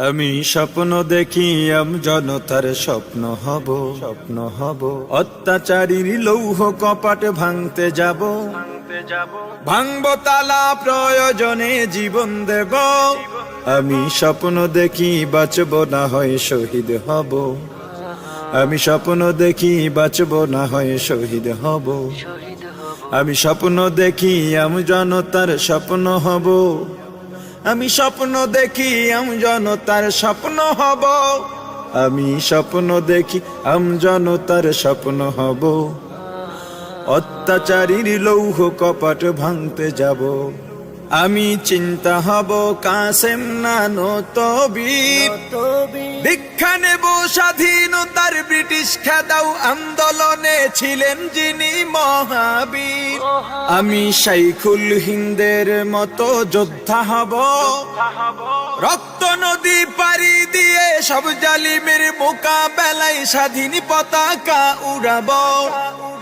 আমি স্বপ্ন দেখি জনতার স্বপ্ন হব অত্যাচারীর লৌহ কপাট ভাঙতে যাব ভাঙব তালা প্রয়োজনে জীবন দেব আমি স্বপ্ন দেখি বাঁচব না হয় শহীদ হব আমি স্বপ্ন দেখি বাঁচব না হয় শহীদ হব আমি স্বপ্ন দেখি জনতার স্বপ্ন হব আমি স্বপ্ন দেখি জনতার স্বপ্ন হব আমি স্বপ্ন দেখি জনতার স্বপ্ন হব অত্যাচারীর লৌহ কপাট ভাঙতে যাব আমি চিন্তা হব কাসেম নানো তবীর দীক্ষা নেব স্বাধীনতার ব্রিটিশ খেদাও আন্দোলনে ছিলেন যিনি মহাবীর আমি শাইখুল হিন্দের মতো যোদ্ধা হব রক্ত নদী পাড়ি দিয়ে সব জালিমের মোকাবেলায় স্বাধীন পতাকা উড়াব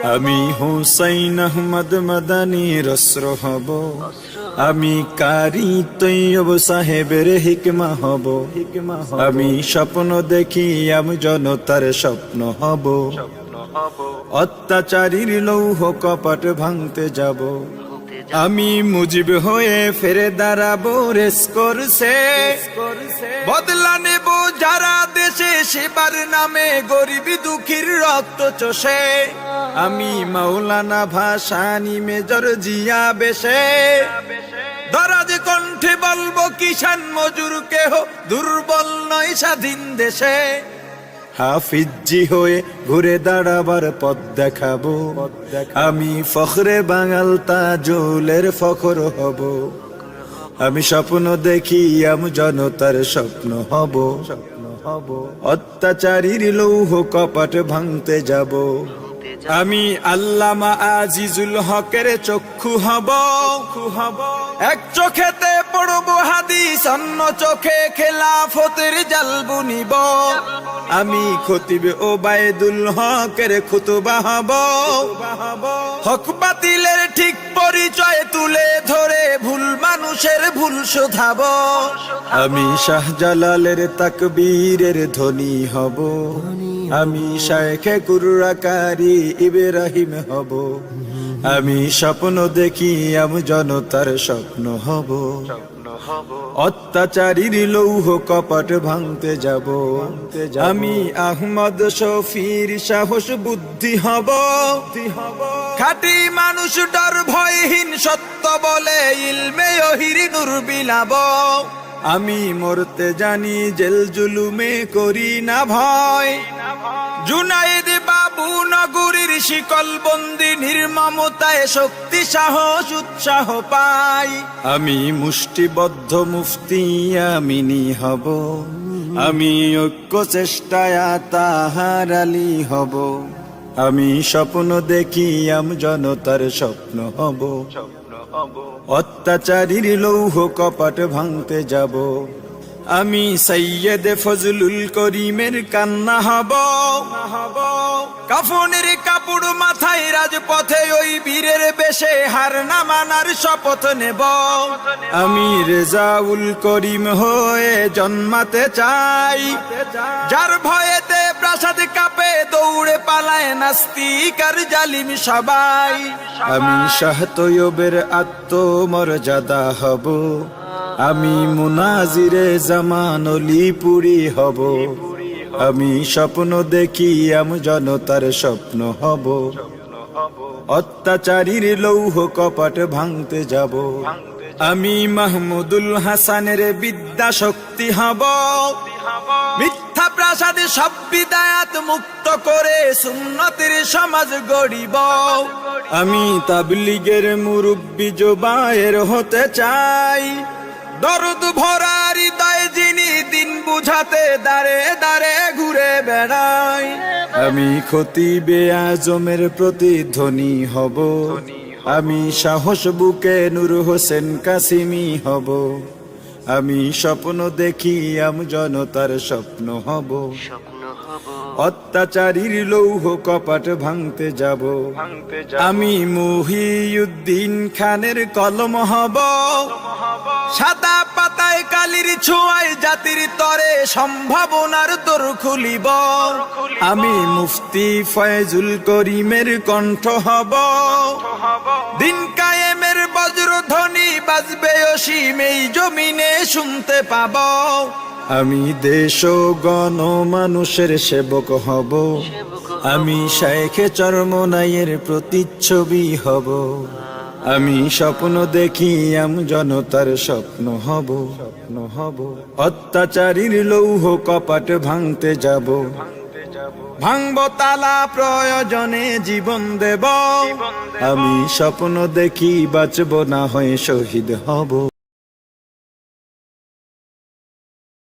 আমি হুসাইন আহমদ মাদানির অস্ত্র হব আমি কারি তৈয়ব সাহেবের হিকমা হব আমি স্বপ্ন দেখি জনতার স্বপ্ন হব অত্যাচারীর লৌহ কপাট ভাঙতে যাব আমি মুজিব হয়ে ফিরে দাঁড়াবো রেস করছে বদলা নেব যারা দেশে সেবার নামে গরিবি দুঃখীর রক্ত চষে আমি মাওলানা ভাসানী মেজর জিয়া বেশে দরাজ কণ্ঠে বলবো কিষান মজুর কেহ দুর্বল নয় স্বাধীন দেশে হাফিজি হয়ে ঘুরে দাঁড়াবার পথ দেখাবো আমি ফখরে বাঙাল তাজুলের ফখর হব আমি স্বপ্ন দেখি জনতার স্বপ্ন হব অত্যাচারীর লৌহ কপাট ভাঙতে যাব আমি আল্লামা আজিজুল হকের চক্ষু হব এক চোখেতে পড়ব হাদিস অন্য চোখে খেলাফতের জাল বুনিব আমি খতিব ওবায়দুল হকের খুতবা হব হক বাতিলের ঠিক পরিচয় তুলে ধরে ভুল মানুষের ভুল শোধাব আমি শাহজালালের তাকবীরের ধ্বনি হব আমি শায়েখে কুররাকারী ইব্রাহিম হব আমি স্বপ্ন দেখি জনতার স্বপ্ন হব অত্যাচারীর লৌহ কপাট ভাঙতে যাব আমি আহমদ শফির সাহস বুদ্ধি হব খাঁটি মানুষ ডর ভয়হীন সত্য বলে ইলমে ওহির নূর বিলাব আমি মরতে জানি জেল জুলুমে করি না ভয় জুনায়েদ বাবু নগরীর শিকল বন্দি নির্মমতায় শক্তি সাহস উৎসাহ পাই আমি মুষ্টিবদ্ধ মুফতি আমিনী হব আমি ঐক্য চেষ্টায় তাহার আলী হব আমি স্বপ্ন দেখি জনতার স্বপ্ন হব অত্যাচারীর লৌহ কপাট ভাঙতে যাব আমি সৈয়দ ফজলুল করিমের কান্না হব কাফনের কাপড় মাথায় রাজপথে ওই বীরের বেশে হার না মানার শপথ নেব আমি রেজাউল করিম হয়ে জন্মাতে চাই যার ভয়েতে প্রাসাদ কাঁপে দৌড়ে পালায় নাস্তিক আর জালিম সবাই আমি শাহ তৈয়বের আত্মমর্যাদা হব আমি মুনাজিরে জামান অলিপুরি হব আমি স্বপ্ন দেখি জনতার স্বপ্ন হব অত্যাচারীর লৌহ কপাট ভাঙতে যাব আমি মাহমুদুল হাসানের বিদ্যা শক্তি হব মিথ্যা প্রাসাদে সব বিদায়াত মুক্ত করে সুন্নতের সমাজ গড়িব আমি তাবলীগের মুরব্বি জোবায়ের হতে চাই দরদ ভরা হৃদয় যিনি দিন বুঝাতে দাঁড়ে দাঁড়ে ঘুরে বেড়ায় আমি খতিবে আজমের প্রতিধ্বনি হব আমি সাহস বুকে নূর হোসেন কাসিমি হব আমি স্বপ্ন দেখি জনতার স্বপ্ন হব অত্যাচারীর লৌহ কপাট ভাঙতে যাব আমি মহিউদ্দিন খানের কলম হব সাদা পাতা পায় কালির ছোঁয়ায় জাতির তরে সম্ভাবনার দোর খুলিব। আমি মুফতি ফয়জুল করিমের কণ্ঠ হব, দিন কায়েমের বজ্রধ্বনি বাজবে অসীম এই জমিনে শুনতে পাব। আমি দেশ ও গণ মানুষের সেবক হব, আমি শায়েখে চরমনাইয়ের প্রতিচ্ছবি হব। আমি স্বপ্ন দেখি জনতার স্বপ্ন হব। অত্যাচারীর লৌহ কপাট ভাঙতে যাব, ভাঙব তালা প্রয়োজনে জীবন দেব। আমি স্বপ্ন দেখি বাঁচব না হয়ে শহীদ হব।